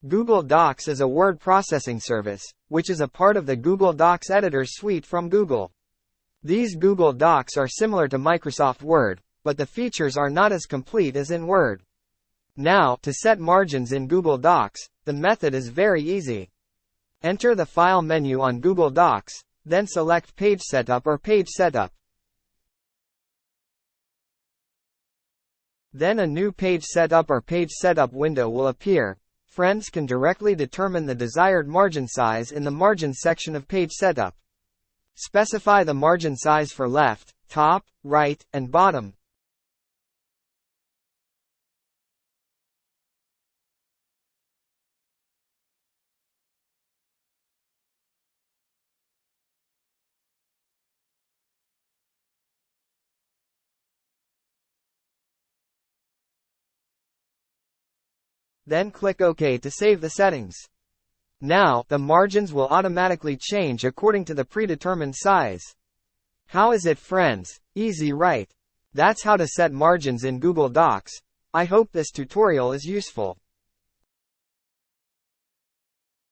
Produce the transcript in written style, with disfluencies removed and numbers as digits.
Google Docs is a word processing service, which is a part of the Google Docs editor suite from Google. These Google Docs are similar to Microsoft Word, but the features are not as complete as in Word. Now, to set margins in Google Docs, the method is very easy. Enter the File menu on Google Docs, then select Page Setup or Page Setup. Then a new Page Setup or Page Setup window will appear. Friends can directly determine the desired margin size in the Margin section of Page Setup. Specify the margin size for left, top, right, and bottom. Then click OK to save the settings. Now, the margins will automatically change according to the predetermined size. How is it, friends? Easy, right? That's how to set margins in Google Docs. I hope this tutorial is useful.